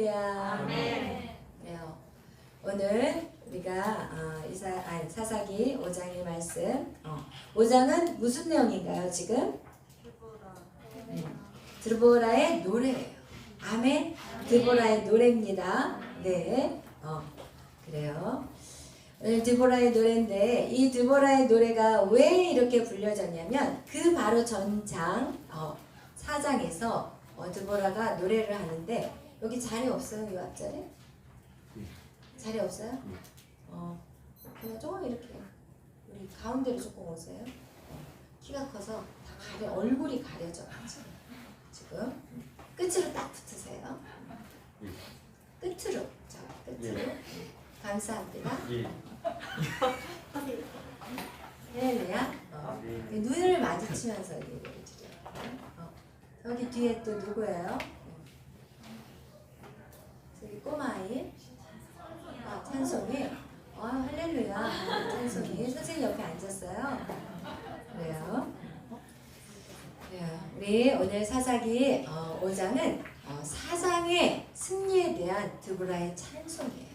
할렐루야. 아멘. 그래요. 오늘 우리가 사사기 5장의 말씀. 5장은 무슨 내용인가요 지금? 드보라의 노래예요. 아멘. 드보라의 노래입니다. 네. 그래요. 오늘 드보라의 노래인데 이 드보라의 노래가 왜 이렇게 불려졌냐면 그 바로 전장 4장에서 드보라가 노래를 하는데 여기 자리 없어요? 이 앞자리? 자리 없어요? 그냥 조금 이렇게 우리 가운데로 조금 오세요. 키가 커서 다 얼굴이 가려져 지금 끝으로 딱 붙으세요. 끝으로. 자, 끝으로. 감사합니다. 할렐루야. 눈을 마주치면서 얘기를 드려요. 여기 뒤에 또 누구예요? 저기 꼬마아이. 찬송이. 할렐루야. 찬송이. 선생님 옆에 앉았어요. 그래요. 우리 오늘 사사기 5장은 사장의 승리에 대한 드보라의 찬송이에요.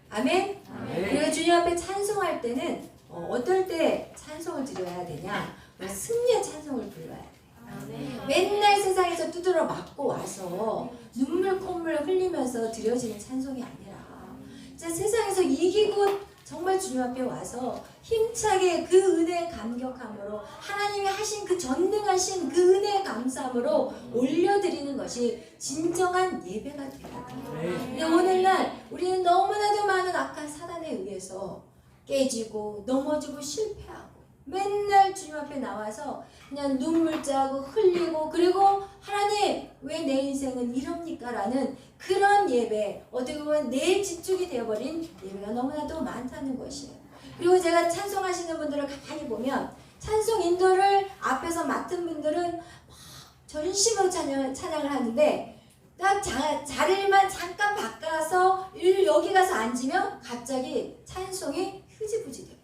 아멘? 우리가 주님 앞에 찬송할 때는 어떨 때 찬송을 드려야 되냐? 승리의 찬송을 불러야 돼요. 맨날 세상에서 두드러 맞고 와서 눈물 콧물 흘리면서 드려지는 찬송이 아니라 진짜 세상에서 이기고 정말 주님 앞에 와서 힘차게 그 은혜에 감격함으로 하나님이 하신 그 전능하신 그 은혜에 감사함으로 올려드리는 것이 진정한 예배가 되어야 돼요. 오늘날 우리는 너무나도 많은 악한 사단에 의해서 깨지고 넘어지고 실패하고 맨날 주님 앞에 나와서 그냥 눈물 짜고 흘리고 그리고 하나님 왜 내 인생은 이럽니까? 라는 그런 예배, 어떻게 보면 내 집중이 되어버린 예배가 너무나도 많다는 것이에요. 그리고 제가 찬송하시는 분들을 가만히 보면 찬송 인도를 앞에서 맡은 분들은 막 전심으로 찬양을 하는데 딱 자리만 잠깐 바꿔서 여기 가서 앉으면 갑자기 찬송이 흐지부지 돼요.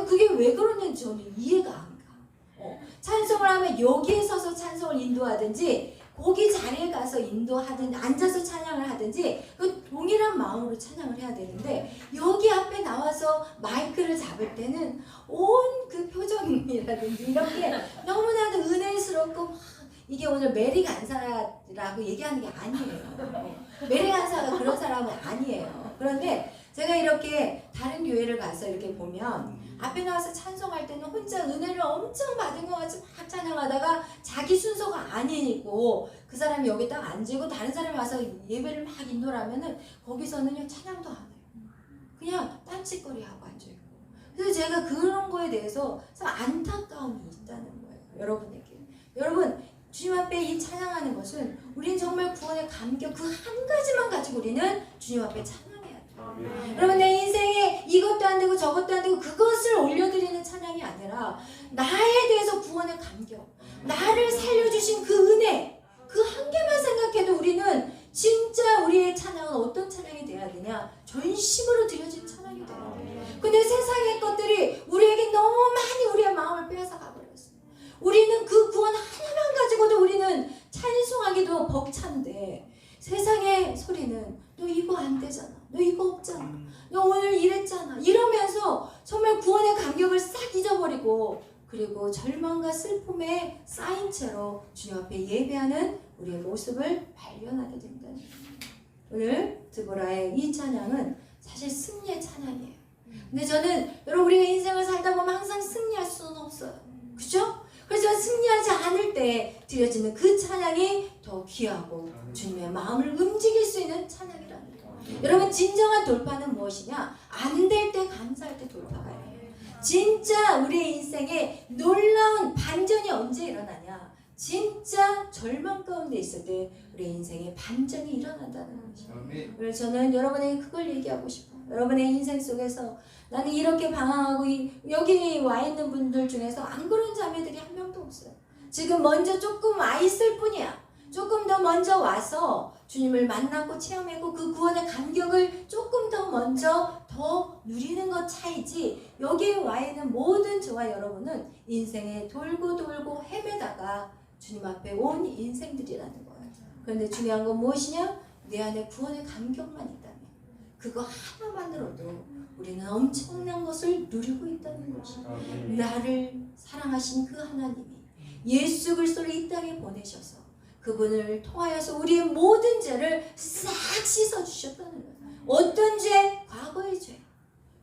그게 왜 그러는지 저는 이해가 안 가. 찬송을 하면 여기에 서서 찬송을 인도하든지 거기 자리에 가서 인도하든지 앉아서 찬양을 하든지 그 동일한 마음으로 찬양을 해야 되는데 여기 앞에 나와서 마이크를 잡을 때는 온 그 표정이라든지 이렇게 너무나도 은혜스럽고 막 이게 오늘 메리 간사라고 얘기하는 게 아니에요. 메리 간사가 그런 사람은 아니에요. 그런데 제가 이렇게 다른 교회를 가서 이렇게 보면 앞에 나와서 찬송할 때는 혼자 은혜를 엄청 받은 것 같이 막 찬양하다가 자기 순서가 아니고 그 사람이 여기 딱 앉고 다른 사람이 와서 예배를 막 인도를 하면은 거기서는요 찬양도 안 해요. 그냥 딴짓거리하고 앉아있고. 그래서 제가 그런 거에 대해서 참 안타까움이 있다는 거예요. 여러분에게. 여러분 주님 앞에 이 찬양하는 것은 우리는 정말 구원의 감격 그 한 가지만 가지고 우리는 주님 앞에 찬양해야 돼요. 여러분 내 인생에 이것도 안 되고 저것도 안 되고 그것을 올려드리는 찬양이 아니라 나에 대해서 구원의 감격, 나를 살려주신 그 은혜 그 한 개만 생각해도 우리는 진짜 우리의 찬양은 어떤 찬양이 돼야 되냐? 전심으로 드려진 찬양이 돼요. 근데 세상의 것들이 우리에게 너무 많이 우리의 마음을 빼앗아가 버렸어요. 우리는 그 구원 하나만 가지고도 우리는 찬송하기도 벅찬데 세상의 소리는 너 이거 안 되잖아. 너 이거 없잖아. 너 오늘 이랬잖아. 이러면서 정말 구원의 감격을 싹 잊어버리고 그리고 절망과 슬픔에 쌓인 채로 주님 앞에 예배하는 우리의 모습을 발견하게 된다는 거예요. 오늘 드보라의 이 찬양은 사실 승리의 찬양이에요. 근데 저는 여러분 우리가 인생을 살다 보면 항상 승리할 수는 없어요. 그죠? 그래서 승리하지 않을 때 드려지는 그 찬양이 더 귀하고 주님의 마음을 움직일 수 있는 찬양이라는 거예요. 여러분 진정한 돌파는 무엇이냐? 안 될 때 감사할 때 돌파가 해요. 진짜 우리의 인생에 놀라운 반전이 언제 일어나냐? 진짜 절망 가운데 있을 때 우리의 인생에 반전이 일어난다는 거죠. 그래서 저는 여러분에게 그걸 얘기하고 싶어요. 여러분의 인생 속에서 나는 이렇게 방황하고 여기 와 있는 분들 중에서 안 그런 자매들이 한 명도 없어요. 지금 먼저 조금 와 있을 뿐이야. 조금 더 먼저 와서 주님을 만나고 체험하고 그 구원의 감격을 조금 더 먼저 더 누리는 것 차이지 여기에 와 있는 모든 저와 여러분은 인생에 돌고 헤매다가 주님 앞에 온 인생들이라는 거예요. 그런데 중요한 건 무엇이냐? 내 안에 구원의 감격만 있다면 그거 하나만으로도 우리는 엄청난 것을 누리고 있다는 것이에요. 나를 사랑하신 그 하나님이 예수 그리스도를 이 땅에 보내셔서 그분을 통하여서 우리의 모든 죄를 싹 씻어주셨다는 거예요. 어떤 죄? 과거의 죄,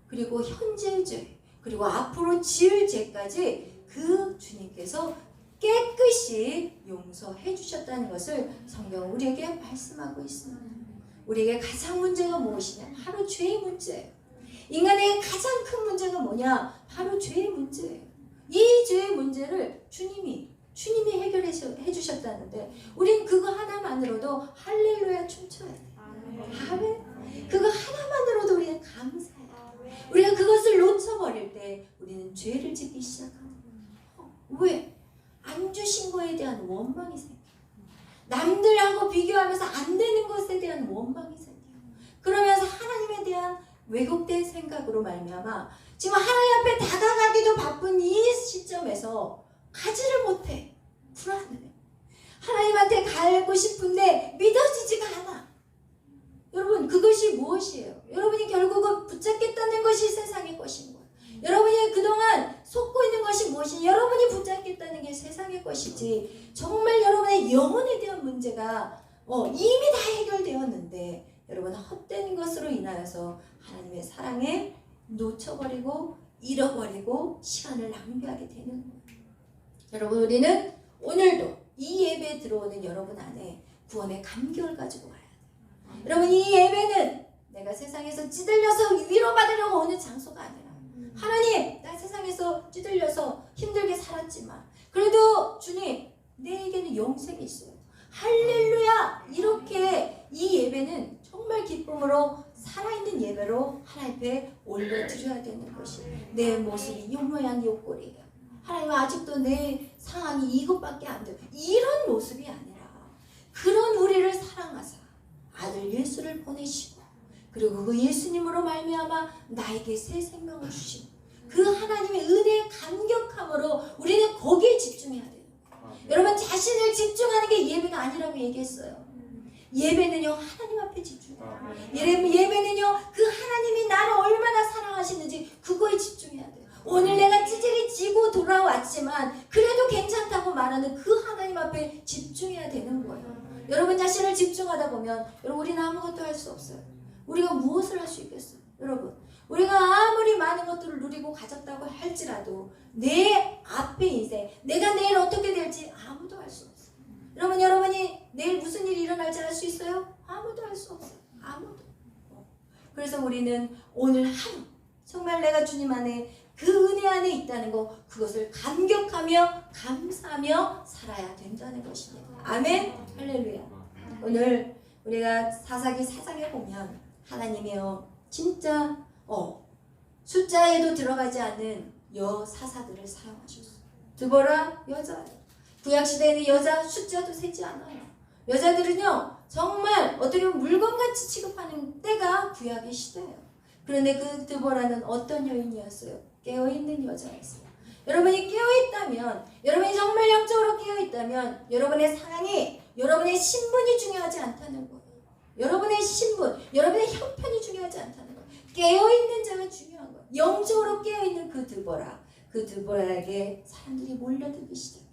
그리고 현재의 죄, 그리고 앞으로 지을 죄까지 그 주님께서 깨끗이 용서해 주셨다는 것을 성경은 우리에게 말씀하고 있습니다. 우리에게 가장 문제가 무엇이냐? 바로 죄의 문제예요. 인간에게 가장 큰 문제가 뭐냐? 바로 죄의 문제예요. 이 죄의 문제를 주님이 해결해 주셨다는데 우린 그거 하나만으로도 할렐루야 춤춰야 돼. 아멘. 그거 하나만으로도 우리는 감사해요. 우리가 그것을 놓쳐버릴 때 우리는 죄를 짓기 시작합니다. 왜? 안 주신 거에 대한 원망이 생겨요. 남들하고 비교하면서 안 되는 것에 대한 원망이 생겨요. 그러면서 하나님에 대한 왜곡된 생각으로 말미암아 지금 하나님 앞에 다가가기도 바쁜 이 시점에서 가지를 못해. 불안해. 하나님한테 가고 싶은데 믿어지지가 않아. 여러분, 그것이 무엇이에요? 여러분이 결국은 붙잡겠다는 것이 세상의 것인 거예요. 여러분이 그동안 속고 있는 것이 무엇이냐? 여러분이 붙잡겠다는 게 세상의 것이지 정말 여러분의 영혼에 대한 문제가 이미 다 해결되었는데 여러분 헛된 것으로 인하여서 하나님의 사랑에 놓쳐버리고 잃어버리고 시간을 낭비하게 되는 거예요. 여러분, 우리는 오늘도 이 예배에 들어오는 여러분 안에 구원의 감격을 가지고 와야 돼요. 여러분, 이 예배는 내가 세상에서 찌들려서 위로받으려고 오는 장소가 아니라 하나님, 나 세상에서 찌들려서 힘들게 살았지만 그래도 주님, 내게는 영생이 있어요. 할렐루야! 이렇게 이 예배는 정말 기쁨으로 살아있는 예배로 하나님 앞에 올려드려야 되는 것이 내 모습이 요 모양 요 꼴이에요. 하나님, 아직도 내 상황이 이것밖에 안 돼요. 이런 모습이 아니라 그런 우리를 사랑하사 아들 예수를 보내시고 그리고 그 예수님으로 말미암아 나에게 새 생명을 주신 그 하나님의 은혜의 감격함으로 우리는 거기에 집중해야 돼요. 여러분, 자신을 집중하는 게 예배가 아니라고 얘기했어요. 예배는요, 하나님 앞에 집중해요. 예배는요, 그 하나님이 나를 얼마나 사랑하시는지 그거에 집중해야 돼요. 오늘 내가 찌질이 지고 돌아왔지만 그래도 괜찮다고 말하는 그 하나님 앞에 집중해야 되는 거예요. 여러분 자신을 집중하다 보면 여러분 우리는 아무것도 할 수 없어요. 우리가 무엇을 할 수 있겠어요? 여러분, 우리가 아무리 많은 것들을 누리고 가졌다고 할지라도 내 앞의 인생, 내가 내일 어떻게 될지 아무도 알 수 없어요. 여러분이 내일 무슨 일이 일어날지 알 수 있어요? 아무도 알 수 없어요. 아무도. 그래서 우리는 오늘 하루 정말 내가 주님 안에 그 은혜 안에 있다는 거, 그것을 감격하며 감사하며 살아야 된다는 것입니다. 아멘. 할렐루야. 오늘 우리가 사사기 4장에 보면 하나님이요 진짜 숫자에도 들어가지 않는 여사사들을 사용하셨어요. 드보라 여자예요. 구약시대에는 여자 숫자도 세지 않아요. 여자들은요 정말 어떻게 보면 물건같이 취급하는 때가 구약의 시대예요. 그런데 그 드보라는 어떤 여인이었어요? 깨어있는 여자였어요. 여러분이 깨어있다면, 여러분이 정말 영적으로 깨어있다면 여러분의 사랑이, 여러분의 신분이 중요하지 않다는 거예요. 여러분의 신분, 여러분의 형편이 중요하지 않다는 거예요. 깨어있는 자가 중요한 거예요. 영적으로 깨어있는 그 드보라에게 사람들이 몰려들기 시작해요.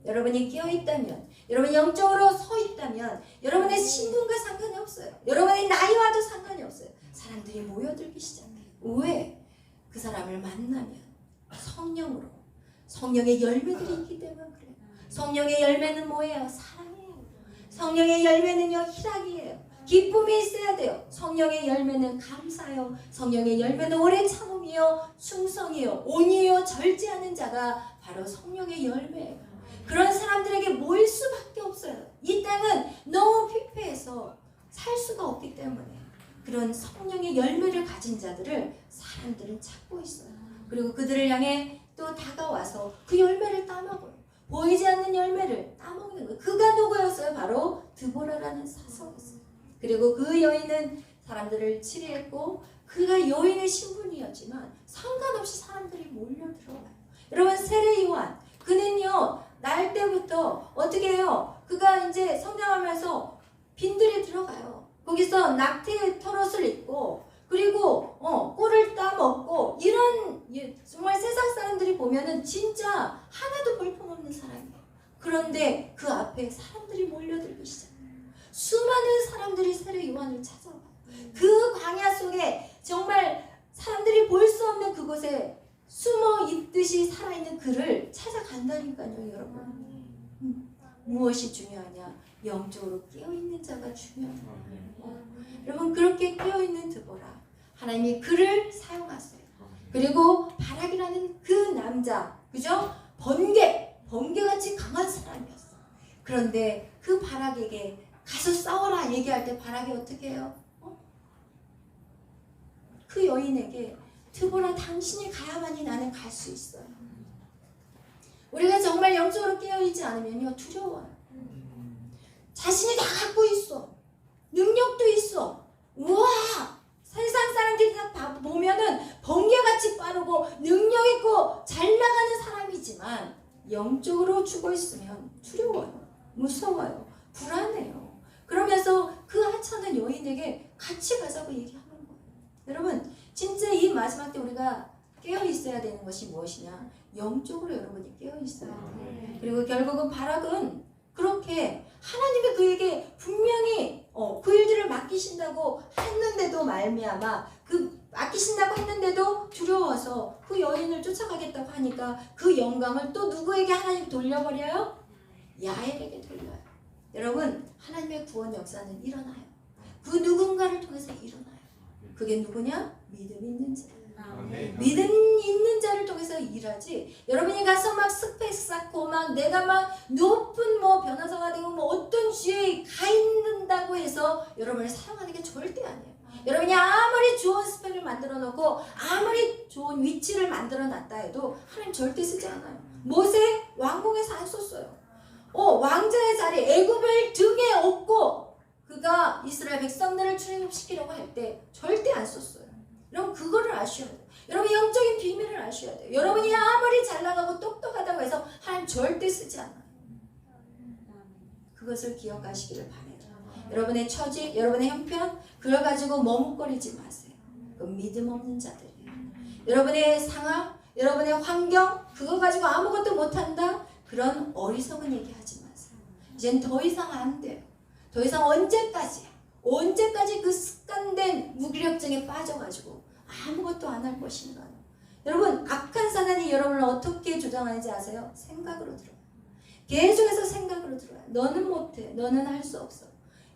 여러분이 깨어있다면, 여러분이 영적으로 서 있다면 여러분의 신분과 상관이 없어요. 여러분의 나이와도 상관이 없어요. 사람들이 모여들기 시작해요. 왜? 그 사람을 만나면 성령으로, 성령의 열매들이 있기 때문에 그래요. 성령의 열매는 뭐예요? 사랑이에요. 성령의 열매는요 희락이에요. 기쁨이 있어야 돼요. 성령의 열매는 감사요. 성령의 열매는 오래 참음이요, 충성이요, 온유요, 절제하는 자가 바로 성령의 열매예요. 그런 사람들에게 모일 수밖에 없어요. 이 땅은 너무 피폐해서 살 수가 없기 때문에 그런 성령의 열매를 가진 자들을 사람들은 찾고 있어요. 그리고 그들을 향해 또 다가와서 그 열매를 따먹어요. 보이지 않는 열매를 따먹는 거예요. 그가 누구였어요? 바로 드보라라는 사서였어요. 그리고 그 여인은 사람들을 치리했고 그가 여인의 신분이었지만 상관없이 사람들이 몰려들어와요. 여러분, 세례 요한, 그는요 날 때부터 어떻게 해요? 그가 이제 성장하면서 빈들에 들어가요. 거기서 낙태 털옷을 입고 그리고 꿀을 따먹고 이런 정말 세상 사람들이 보면은 진짜 하나도 볼품없는 사람이에요. 그런데 그 앞에 사람들이 몰려들기 시작해요. 수많은 사람들이 세례 요한을 찾아와요. 그 광야 속에 정말 사람들이 볼 수 없는 그곳에 숨어 있듯이 살아있는 그를 찾아간다니까요, 여러분. 무엇이 중요하냐? 영적으로 깨어있는 자가 중요해요. 여러분, 그렇게 깨어있는 드보라, 하나님이 그를 사용하세요. 그리고 바락이라는 그 남자, 그죠? 번개같이 강한 사람이었어. 그런데 그 바락에게 가서 싸워라 얘기할 때 바락이 어떻게 해요? 그 여인에게 드보라, 당신이 가야만이 나는 갈 수 있어요. 우리가 정말 영적으로 깨어있지 않으면요, 두려워요. 자신이 다 갖고 있어. 능력도 있어. 우와! 세상 사람들이 다 보면은 번개같이 빠르고 능력 있고 잘 나가는 사람이지만 영적으로 죽어 있으면 두려워요. 무서워요. 불안해요. 그러면서 그 하찮은 여인에게 같이 가자고 얘기하는 거예요. 여러분, 진짜 이 마지막 때 우리가 깨어 있어야 되는 것이 무엇이냐? 영적으로 여러분이 깨어 있어야 돼요. 그리고 결국은 바락은 그렇게 하나님이 그에게 분명히 그 일들을 맡기신다고 했는데도 말미암아 맡기신다고 했는데도 두려워서 그 여인을 쫓아가겠다고 하니까 그 영광을 또 누구에게 하나님 돌려버려요? 야엘에게 돌려요. 여러분, 하나님의 구원 역사는 일어나요. 그 누군가를 통해서 일어나요. 그게 누구냐? 믿음 있는 자. 믿음 있는 자를 통해서 일하지. 여러분이 가서 막 스펙 쌓고 막 내가 막 높은 변호사가 되고 어떤 주에 가 있는다고 해서 여러분을 사용하는 게 절대 아니에요. 여러분이 아무리 좋은 스펙을 만들어 놓고 아무리 좋은 위치를 만들어 놨다 해도 하나님 절대 쓰지 않아요. 모세 왕궁에서 안 썼어요. 왕자의 자리 애굽을 등에 업고 그가 이스라엘 백성들을 출애굽시키려고 할 때 절대 안 썼어요. 여러분, 그거를 아셔야 돼요. 여러분, 영적인 비밀을 아셔야 돼요. 여러분이 아무리 잘 나가고 똑똑하다고 해서 하나님 절대 쓰지 않아요. 그것을 기억하시기를 바라요. 여러분의 처지, 여러분의 형편, 그걸 가지고 머뭇거리지 마세요. 그건 믿음 없는 자들이에요. 여러분의 상황, 여러분의 환경, 그거 가지고 아무것도 못한다? 그런 어리석은 얘기하지 마세요. 이젠 더 이상 안 돼요. 더 이상 언제까지 그 습관된 무기력증에 빠져가지고 아무것도 안 할 것인가요? 여러분, 악한 사단이 여러분을 어떻게 조장하는지 아세요? 생각으로 들어요. 계속해서 생각으로 들어요. 너는 못해. 너는 할 수 없어.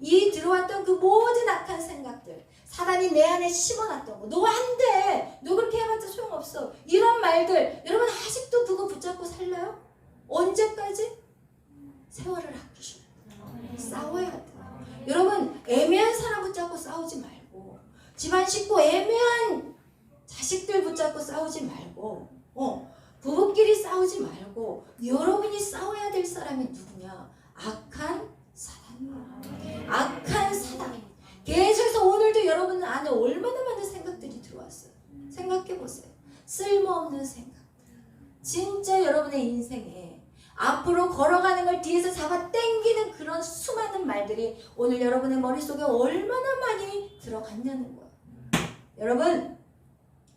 이 들어왔던 그 모든 악한 생각들, 사단이 내 안에 심어놨던 거, 너 안 돼. 너 그렇게 해봤자 소용없어. 이런 말들, 여러분 아직도 그거 붙잡고 살나요? 언제까지? 세월을 아끼셔야 돼요. 싸워야 돼요. 여러분, 애매한 사람 붙잡고 싸우지 말고, 집안 식구 애매한 자식들 붙잡고 싸우지 말고, 부부끼리 싸우지 말고, 여러분이 싸워야 될 사람이 누구냐? 악한 사단이에요. 악한 사단. 계속해서 오늘도 여러분 안에 얼마나 많은 생각들이 들어왔어요. 생각해 보세요. 쓸모없는 생각. 진짜 여러분의 인생에 앞으로 걸어가는 걸 뒤에서 잡아 당기는 그런 수많은 말들이 오늘 여러분의 머릿속에 얼마나 많이 들어갔냐는 거예요. 여러분,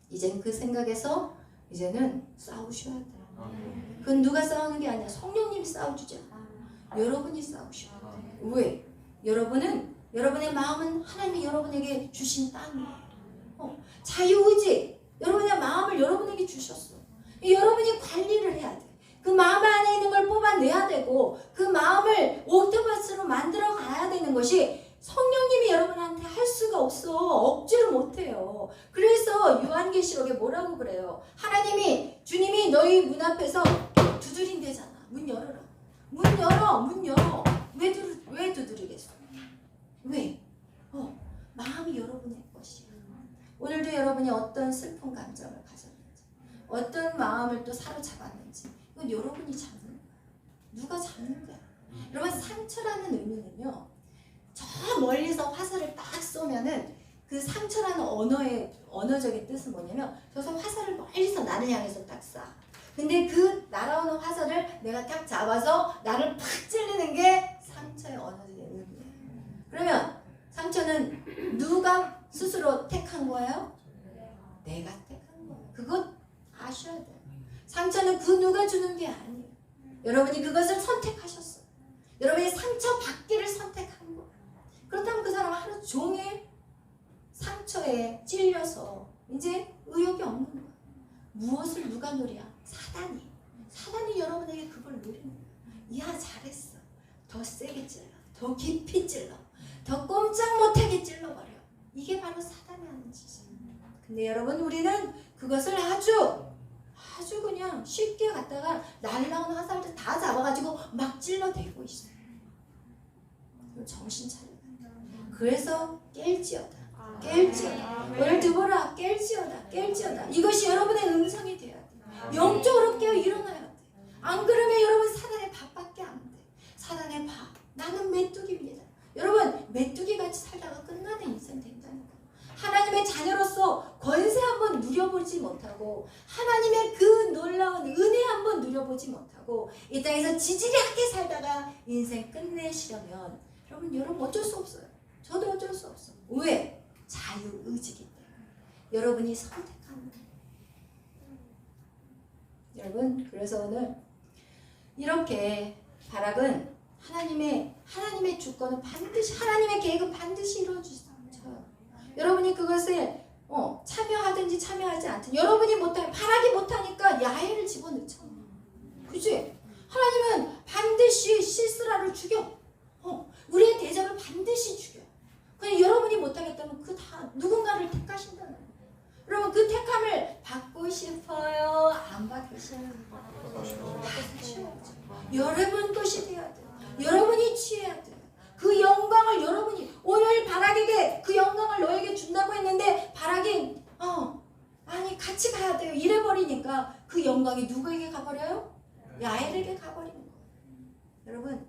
이젠 그 생각에서 이제는 싸우셔야 돼요. 그건 누가 싸우는 게 아니야. 성령님이 싸워주지 않아요. 여러분이 싸우셔야 돼요. 왜? 여러분의 마음은 하나님이 여러분에게 주신 땅이에요. 자유의지, 여러분의 마음을 여러분에게 주셨어. 여러분이 관리를 해야 돼. 그 마음 안에 있는 걸 뽑아내야 되고 그 마음을 옥토퍼스로 만들어 가야 되는 것이 성령님이 여러분한테 할 수가 없어. 억지로 못해요. 그래서 요한계시록에 뭐라고 그래요? 주님이 너희 문 앞에서 두드린대잖아. 문 열어라. 문 열어. 왜 두드리겠어? 왜? 마음이 여러분의 것이야. 오늘도 여러분이 어떤 슬픈 감정을 가졌는지, 어떤 마음을 또 사로잡았는지, 이건 여러분이 잡는 거야. 누가 잡는 거야? 여러분, 상처라는 의미는요, 저 멀리서 화살을 딱 쏘면은 그 상처라는 언어적인 뜻은 뭐냐면, 저서 화살을 멀리서 나를 향해서 딱 쏴. 근데 그 날아오는 화살을 내가 딱 잡아서 나를 팍 찔리는 게 상처의 언어적인 의미예요. 그러면 상처는 여러분이 그것을 선택하셨어요. 여러분이 상처받기를 선택한 거예요. 그렇다면 그 사람은 하루 종일 상처에 찔려서 이제 의욕이 없는 거예요. 무엇을 누가 노려? 사단이. 사단이 여러분에게 그걸 노리는 거예요. 야, 잘했어. 더 세게 찔러. 더 깊이 찔러. 더 꼼짝 못하게 찔러버려. 이게 바로 사단이 하는 짓이에요. 근데 여러분, 우리는 그것을 아주 그냥 쉽게 갖다가 날라오는 화살들 다 잡아가지고 막 찔러대고 있어요. 정신 차려. 그래서 깰지어다. 깰지어다. 오늘 두보라 깰지어다. 이것이 여러분의 음성이 돼야 돼. 영적으로 깨어 일어나야 돼. 안 그러면 여러분 사단의 밥밖에 안 돼. 사단의 밥. 나는 메뚜기입니다. 여러분, 메뚜기같이 살다가 끝나는 인생 된다니까. 하나님의 자녀로서 권세 한번 누려보지 못하고 하나님의 그 놀라운 은혜 한번 누려보지 못하고 이 땅에서 지지리하게 살다가 인생 끝내시려면 여러분 어쩔 수 없어요. 저도 어쩔 수 없어요. 왜? 자유의지기 때문에. 여러분이 선택하는 거예요. 여러분, 그래서 오늘 이렇게 바락은 하나님의 주권은 반드시, 하나님의 계획은 반드시 이루어주셔요. 여러분이 그것을 참여하든지 참여하지 않든 여러분이 못하면, 바락이 못하니까 야훼를 집어넣잖아. 그치? 하나님은 반드시 시스라를 죽여. 우리의 대적을 반드시 죽여. 그냥 여러분이 못하겠다면 그 다 누군가를 택하신다는 거예요. 여러분, 그 택함을 받고 싶어요? 안 받고 싶어요? 여러분 것이 돼야 돼요. 여러분이 취해야 돼요. 그 영광을 여러분이, 오늘 바락에게 그 영광을 너에게 준다고 했는데 바락이 아니 같이 가야 돼요 이래버리니까 그 영광이 누구에게 가버려요? 야엘에게 가버리는 거예요. 여러분,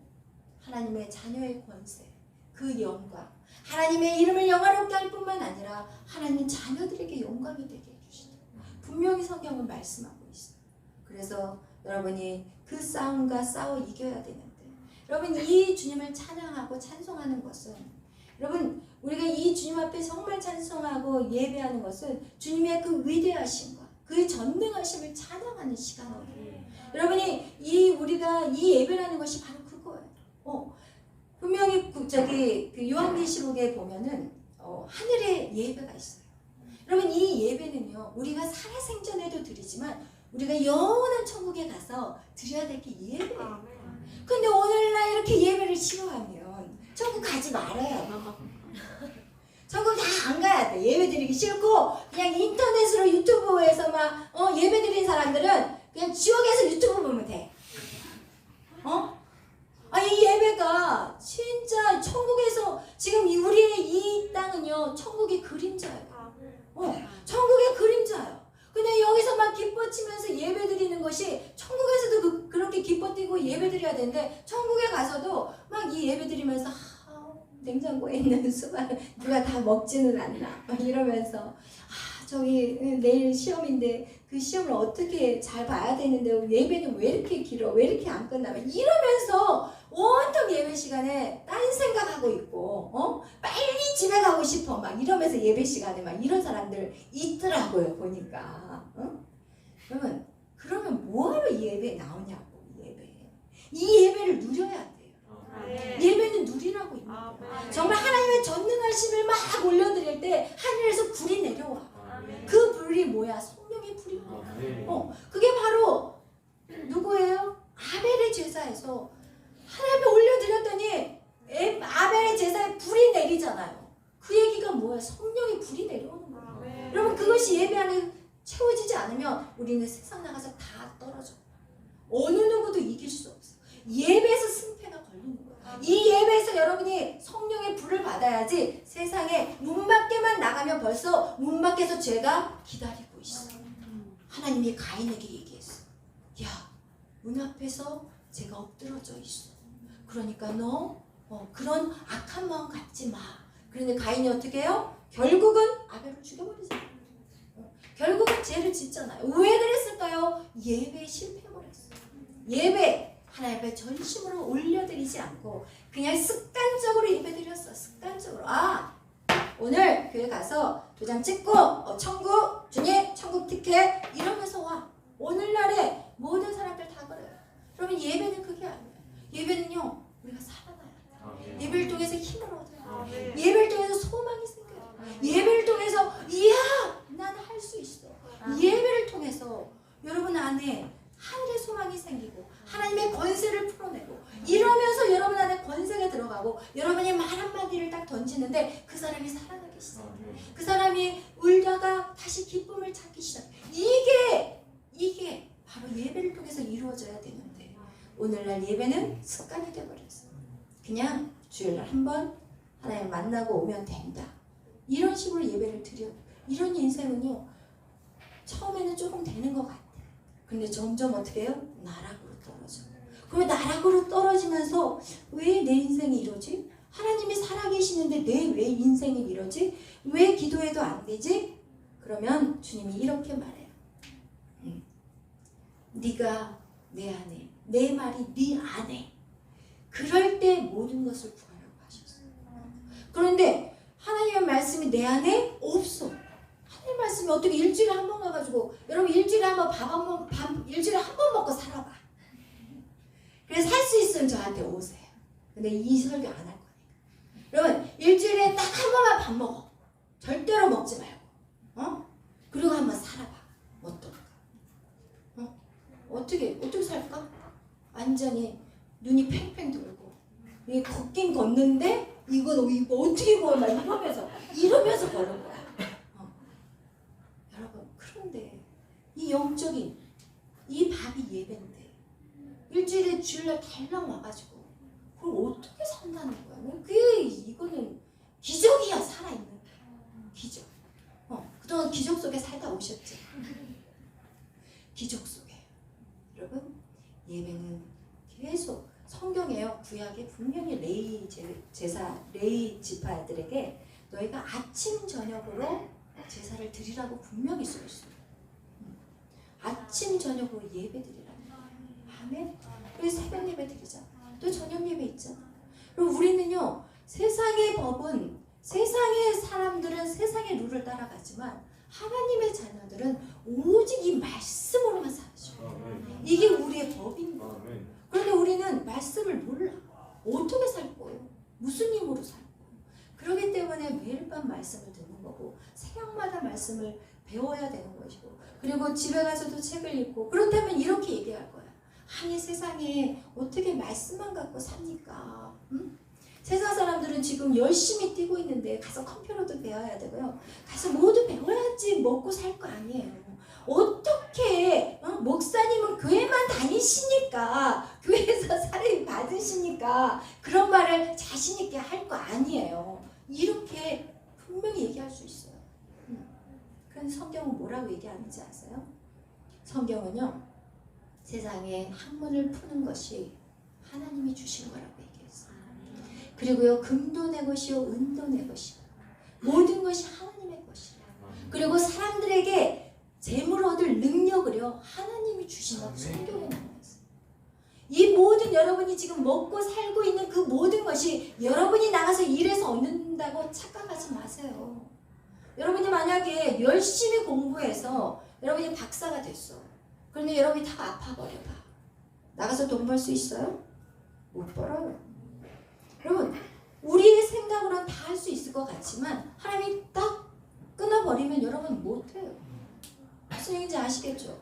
하나님의 자녀의 권세, 그 영광, 하나님의 이름을 영화롭게 할 뿐만 아니라 하나님 자녀들에게 영광이 되게 해주시다. 분명히 성경은 말씀하고 있어요. 그래서 여러분이 그 싸움과 싸워 이겨야 되는데, 여러분 이 주님을 찬양하고 찬송하는 것은, 여러분 우리가 이 주님 앞에 정말 찬송하고 예배하는 것은 주님의 그 위대하심과 그 전능하심을 찬양하는 시간이에요. 여러분이 우리가 이 예배라는 것이 바로 그거예요. 분명히 그 요한계시록에 보면은 하늘에 예배가 있어요. 여러분, 이 예배는요 우리가 살아생전에도 드리지만 우리가 영원한 천국에 가서 드려야 될 게 예배예요. 근데 오늘날 이렇게 예배를 싫어하면 천국 가지 말아요. 천국 다 안 가야 돼. 예배 드리기 싫고 그냥 인터넷으로 유튜브에서 막 예배 드리는 사람들은 그냥 지옥에서 유튜브 보면 돼. 이 예배가 진짜 천국에서, 지금 우리의 이 땅은요 천국의 그림자예요. 천국의 그림자예요. 근데 여기서 막 기뻐치면서 예배 드리는 것이, 천국에서도 그렇게 기뻐뛰고 예배 드려야 되는데 천국에 가서도 막 이 예배 드리면서 냉장고에 있는 수박을 누가 다 먹지는 않나 막 이러면서 저기 내일 시험인데 그 시험을 어떻게 잘 봐야 되는데 예배는 왜 이렇게 길어, 왜 이렇게 안 끝나, 이러면서 온통 예배 시간에 딴 생각하고 있고 빨리 집에 가고 싶어 막 이러면서 예배 시간에 막 이런 사람들 있더라고요 보니까. 그러면 뭐하러 이 예배에 나오냐고. 이 예배를 누려야 돼요. 예배는 누리라고 입니다. 정말 하나님의 전능하심을 막 올려드릴 때 하늘에서 불이 내려와. 그 불이 뭐야? 성령의 불이야. 그게 바로 누구예요? 아벨의 제사에서 하나님께 올려드렸더니 아벨의 제사에 불이 내리잖아요. 그 얘기가 뭐야? 성령의 불이 내려오는 거예요. 여러분, 그것이 예배 안에 채워지지 않으면 우리는 세상 나가서 다 떨어져. 어느 누구도 이길 수 없어. 예배에서 승패가 걸리는 거예요. 이 예배에서 여러분이 성령의 불을 받아야지. 세상에 문 밖에만 나가면 벌써 문 밖에서 죄가 기다리고 있어. 하나님이 가인에게 얘기했어. 야, 문 앞에서 죄가 엎드러져 있어. 그러니까 너 그런 악한 마음 갖지 마. 그런데 가인이 어떻게 해요? 결국은 아벨을 죽여버리잖아요. 결국은 죄를 짓잖아요. 왜 그랬을까요? 예배에 실패해버렸어요. 예배 하나님 앞에 전심으로 올려드리지 않고 그냥 습관적으로 예배드렸어. 습관적으로. 오늘 교회 가서 도장 찍고 천국 주님 천국 티켓 이러면서 와. 오늘날에 모든 사람들 다 그래요. 그러면 예배는 그게 아니에요. 예배는요, 우리가 살아나야 돼요. 예배를 통해서 힘을 얻어요. 예배를 통해서 소망이 생겨요. 예배를 통해서 이야, 나는 할 수 있어. 예배를 통해서 여러분 안에 하늘의 소망이 생기고 하나님의 권세를 풀어내고 이러면서 여러분 안에 권세가 들어가고 여러분이 말 한마디를 딱 던지는데 그 사람이 살아나기 시작해요. 그 사람이 울다가 다시 기쁨을 찾기 시작해요. 이게 바로 예배를 통해서 이루어져야 되는데 오늘날 예배는 습관이 되어버렸어요. 그냥 주일날 한번 하나님 만나고 오면 된다. 이런 식으로 예배를 드려요. 이런 인생은요, 처음에는 조금 되는 것 같아요. 근데 점점 어떻게 해요? 나락으로 떨어져요. 그럼 나락으로 떨어지면서 왜 내 인생이 이러지? 하나님이 살아계시는데 내 왜 인생이 이러지? 왜 기도해도 안 되지? 그러면 주님이 이렇게 말해요. 네가 내 안에, 내 말이 네 안에, 그럴 때 모든 것을 구하라고 하셨어요. 그런데 하나님의 말씀이 내 안에 없어. 하나님 말씀이 어떻게 일주일에 한 번 가가지고 여러분 일주일에 한 번 일주일에 한 번 먹고 살아봐. 그래서 살 수 있으면 저한테 오세요. 근데 이 설교 안 할 거니까. 여러분 일주일에 딱 한 번만 밥 먹어. 절대로 먹지 말고. 그리고 한번 살아봐. 어떨까? 어떻게 살까? 완전히 눈이 팽팽 돌고 이 걷긴 걷는데 이거 어떻게 걸어? 막 이러면서 걸은 거야. 여러분 그런데 이 영적인 이 밥이 예배인데 일주일에 주일날 달랑 와가지고 그걸 어떻게 산다는 거야? 이거는 기적이야. 살아있는 기적. 그동안 기적 속에 살다 오셨죠? 기적 속에. 여러분 예배는 계속 성경에요. 구약에 분명히 레위 지파들에게 너희가 아침 저녁으로 제사를 드리라고 분명히 써있어요. 아침 저녁으로 예배 드리라는 거예요. 아멘. 우리 새벽 예배 드리잖아. 또 저녁 예배 있잖아. 그럼 우리는요, 세상의 법은, 세상의 사람들은 세상의 룰을 따라가지만 하나님의 자녀들은 오직 이 말씀으로만 살죠. 이게 우리의 법인 거예요. 그런데 우리는 말씀을 몰라. 어떻게 살 거예요? 무슨 힘으로 살 거예요? 그렇기 때문에 매일 밤 말씀을 듣는 거고 새벽마다 말씀을 배워야 되는 것이고 그리고 집에 가서도 책을 읽고 그렇다면 이렇게 얘기할 거야. 아니 세상에 어떻게 말씀만 갖고 삽니까? 응? 세상 사람들은 지금 열심히 뛰고 있는데 가서 컴퓨터도 배워야 되고요. 가서 모두 배워야지 먹고 살 거 아니에요. 어떻게 목사님은 교회만 다니시니까 교회에서 사례 받으시니까 그런 말을 자신 있게 할 거 아니에요. 이렇게 분명히 얘기할 수 있어요. 그런데 성경은 뭐라고 얘기하는지 아세요? 성경은요, 세상에 학문을 푸는 것이 하나님이 주신 거라고 얘기했어요. 그리고요, 금도 내 것이요 은도 내 것이요 모든 것이 하나님의 것이라. 그리고 사람들에게 재물 얻을 능력을요 하나님이 주신다고 성경에 나와 있어요. 이 모든 여러분이 지금 먹고 살고 있는 그 모든 것이 여러분이 나가서 일해서 얻는다고 착각하지 마세요. 여러분이 만약에 열심히 공부해서 여러분이 박사가 됐어. 그런데 여러분이 다 아파버려봐. 나가서 돈 벌 수 있어요? 못 벌어요. 여러분 우리의 생각으로는 다 할 수 있을 것 같지만 하나님이 딱 끊어버리면 여러분 못해요. 무슨 얘기인지 아시겠죠?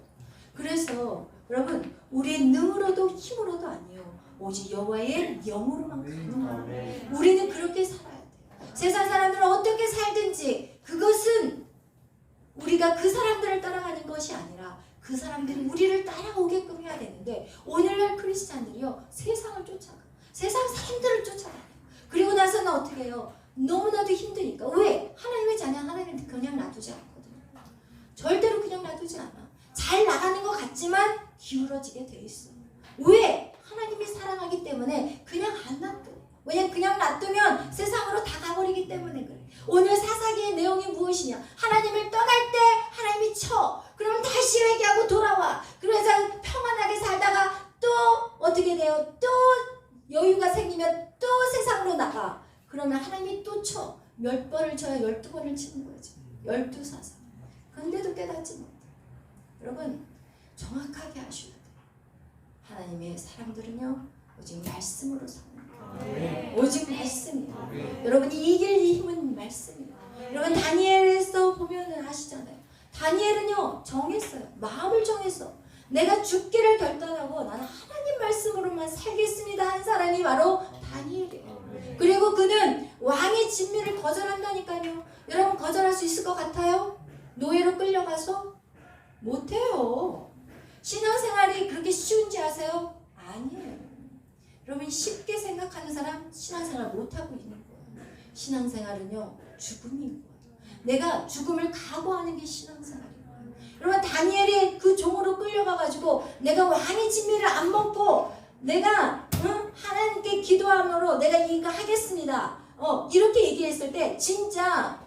그래서 여러분 우리의 능으로도 힘으로도 아니에요. 오직 여호와의 영으로만 가능해요. 우리는 그렇게 살아야 돼요. 세상 사람들은 어떻게 살든지 그것은 우리가 그 사람들을 따라가는 것이 아니라 그 사람들이 우리를 따라오게끔 해야 되는데 오늘날 크리스찬들이요 세상을 쫓아가. 세상 사람들을 쫓아가요. 그리고 나서는 어떻게 해요? 너무나도 힘드니까. 왜? 하나님의 자녀 하나님한테 그냥 놔두지 않거든요. 절대로 그냥 놔두지 않아. 잘 나가는 것 같지만 기울어지게 돼 있어. 왜? 하나님이 사랑하기 때문에 그냥 안 놔둬. 왜냐면 그냥 놔두면 세상으로 다 가버리기 때문에 그래. 오늘 사사기의 내용이 무엇이냐? 하나님을 떠날 때 하나님이 쳐. 그럼 다시 회개하고 돌아와. 그래서 평안하게 살다가 또 어떻게 돼요? 또 여유가 생기면 또 세상으로 나가. 그러면 하나님이 또 쳐. 몇 번을 쳐야 12번을 치는 거지. 12사사. 근데도 깨닫지 못해. 여러분 정확하게 하셔야 돼요. 하나님의 사람들은요 오직 말씀으로 사는 거예요. 오직 말씀이에요. 여러분이 이길 이 힘은 말씀이에요. 여러분 다니엘에서 보면은 아시잖아요. 다니엘은요 정했어요. 마음을 정했어. 내가 죽기를 결단하고 나는 하나님 말씀으로만 살겠습니다 한 사람이 바로 다니엘이에요. 그리고 그는 왕의 진미를 거절한다니까요. 여러분 거절할 수 있을 것 같아요? 노예로 끌려가서? 못해요. 신앙생활이 그렇게 쉬운지 아세요? 아니에요. 여러분 쉽게 생각하는 사람 신앙생활 못하고 있는 거예요. 신앙생활은요 죽음인 거예요. 내가 죽음을 각오하는 게 신앙생활이에요. 여러분 다니엘이 그 종으로 끌려가가지고 내가 왕의 진미를 안 먹고 내가 하나님께 기도함으로 내가 이거 하겠습니다. 이렇게 얘기했을 때 진짜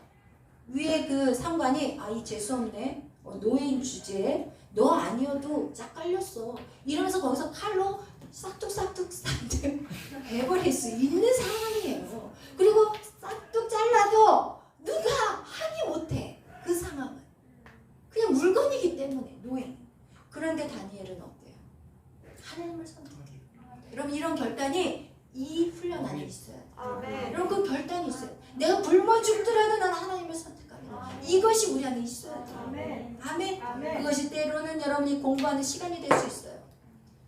위에 그 상관이 이 재수없네. 노예인 주제에 너 아니어도 짝 깔렸어. 이러면서 거기서 칼로 싹둑 해버릴 수 있는 상황이에요. 그리고 싹둑 잘라도 누가 하니 못해. 그 상황은 그냥 물건이기 때문에 노예. 그런데 다니엘은 어때요? 하나님을 선택해요. 여러분 이런 결단이 이 훈련 안에 있어야 돼요. 여러분 그 결단이 있어요. 내가 굶어 죽더라도 나는 하나님을 선택합니다. 이것이 우리 안에 있어야 돼요. 아멘. 그것이 때로는 여러분이 공부하는 시간이 될 수 있어요.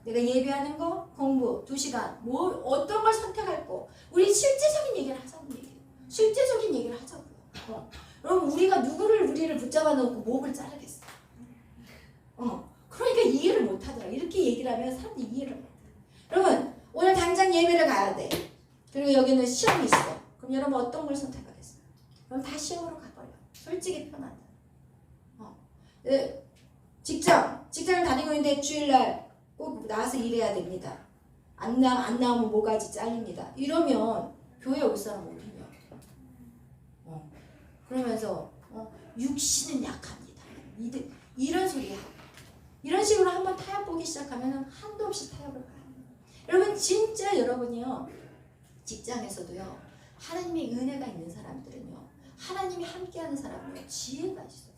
내가 예배하는 거, 공부, 2시간, 어떤 걸 선택할 거. 우리 실제적인 얘기를 하자는 얘기예요. 실제적인 얘기를 하자고요. 여러분 우리를 붙잡아 놓고 목을 자르겠어. 그러니까 이해를 못하더라. 이렇게 얘기를 하면 사람들이 이해를 못해. 여러분 오늘 당장 예배를 가야 돼. 그리고 여기는 시험이 있어. 그럼 여러분 어떤 걸 선택하겠어요? 그럼 다 시험으로 가버려. 솔직히 편하다. 직장을 다니고 있는데 주일날 꼭 나와서 일해야 됩니다. 안 나오면 모가지 잘립니다. 이러면 교회 올 사람 어디냐? 그러면서 육신은 약합니다. 이런 소리 하고 이런 식으로 한번 타협 보기 시작하면 한도 없이 타협을 가요. 여러분 진짜 여러분이요 직장에서도요 하나님의 은혜가 있는 사람들은요 하나님이 함께하는 사람은요 지혜가 있어요.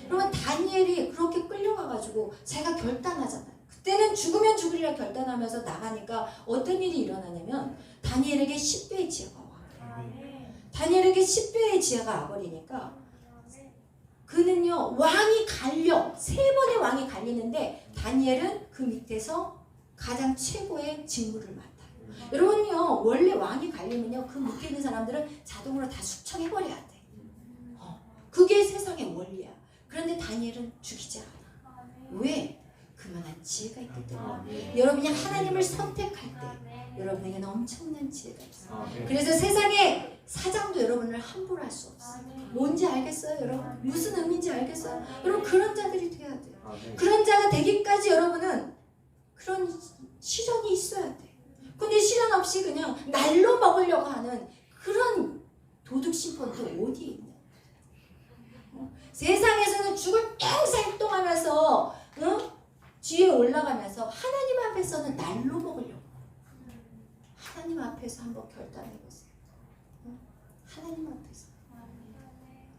여러분 다니엘이 그렇게 끌려가가지고 제가 결단하잖아요. 그때는 죽으면 죽으리라 결단하면서 나가니까 어떤 일이 일어나냐면 다니엘에게 10배의 지혜가 와. 다니엘에게 10배의 지혜가 와버리니까 그는요 왕이 갈려 3번의 왕이 갈리는데 다니엘은 그 밑에서 가장 최고의 직무를 맡아요. 여러분요 원래 왕이 갈리면요 그 밑에 있는 사람들은 자동으로 다 숙청해버려야 돼. 그게 세상의 원리야. 그런데 다니엘은 죽이지 않아. 왜? 그만한 지혜가 있기 때문에. 여러분이 하나님을 선택할 때 여러분에게는 엄청난 지혜가 있어요. 그래서 세상에 사장도 여러분을 함부로 할 수 없어요. 뭔지 알겠어요 여러분? 무슨 의미인지 알겠어요? 여러분 그런 자들이 돼야 돼요. 그런 자가 되기까지 여러분은 그런 시련이 있어야 돼. 근데 시련 없이 그냥 날로 먹으려고 하는 그런 도둑 심판도 어디에 있냐? 세상에서는 죽을 똥살똥하면서 뒤에 올라가면서 하나님 앞에서는 날로 먹으려고. 하나님 앞에서 한번 결단해보세요. 하나님 앞에서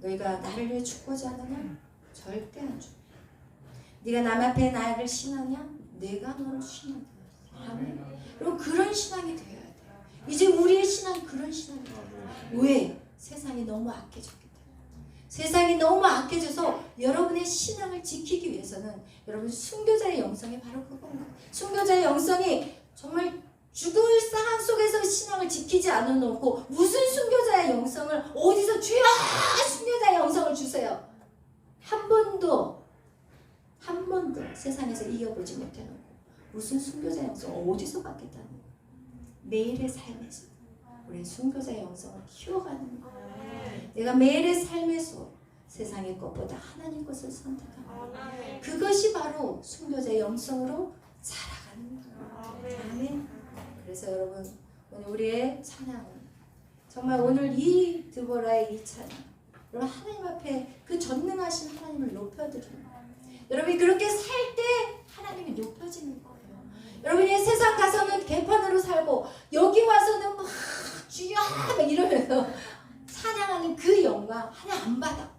너희가 나를 위해 죽고자 하느냐? 절대 안 죽어. 네가 남 앞에 나를 신하냐? 내가 너를 신하다. 아멘. 여러분 그런 신앙이 되어야 돼요. 이제 우리의 신앙이 그런 신앙이 돼요. 왜? 세상이 너무 악해졌기 때문에. 세상이 너무 악해져서 여러분의 신앙을 지키기 위해서는 여러분 순교자의 영성이 바로 그겁니다. 순교자의 영성이 정말 죽을 상황 속에서 신앙을 지키지 않아놓고 무슨 순교자의 영성을 어디서 주여 순교자의 영성을 주세요. 한 번도 세상에서 이겨보지 못해놓고 무슨 순교자의 영성을 어디서 받겠다는 거예요. 매일의 삶에서 우리 순교자의 영성을 키워가는 거예요. 내가 매일의 삶에서 세상의 것보다 하나님 것을 선택하는 그것이 바로 순교자의 영성으로 자라가는 거예요. 아멘. 그래서 여러분 오늘 우리의 찬양은 정말 오늘 이 드보라의 이 찬양 여러분 하나님 앞에 그 전능하신 하나님을 높여드리는 거예요. 여러분이 그렇게 살 때 하나님이 높여지는 거예요. 여러분이 세상 가서는 개판으로 살고 여기 와서는 막 주여 막 이러면서 찬양하는 그 영광 하나 안 받아.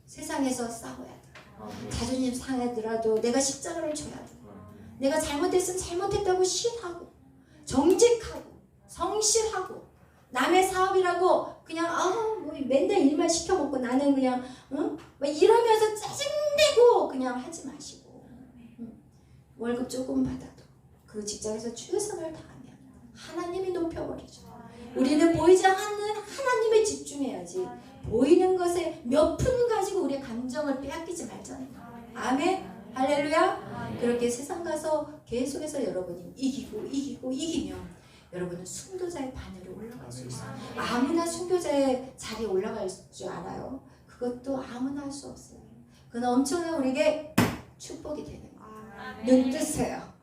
세상에서 싸워야 돼. 자존심 상하더라도 내가 십자가를 져야 돼. 내가 잘못했으면 잘못했다고 시인하고 정직하고 성실하고 남의 사업이라고 그냥 뭐 맨날 일만 시켜먹고 나는 그냥 막 이러면서 짜증내고 그냥 하지 마시고 월급 조금 받아도 그 직장에서 최선을 다하면 하나님이 높여버리죠. 우리는 보이지 않는 하나님에 집중해야지 보이는 것에 몇 푼 가지고 우리의 감정을 빼앗기지 말잖아요. 아멘. 할렐루야. 그렇게 세상 가서 계속해서 여러분이 이기면 여러분은 순교자의 반열에 올라갈 수 있어요. 아무나 순교자의 자리에 올라갈 줄 알아요? 그것도 아무나 할 수 없어요. 그건 엄청난 우리에게 축복이 되는 거예요. 눈 뜨세요.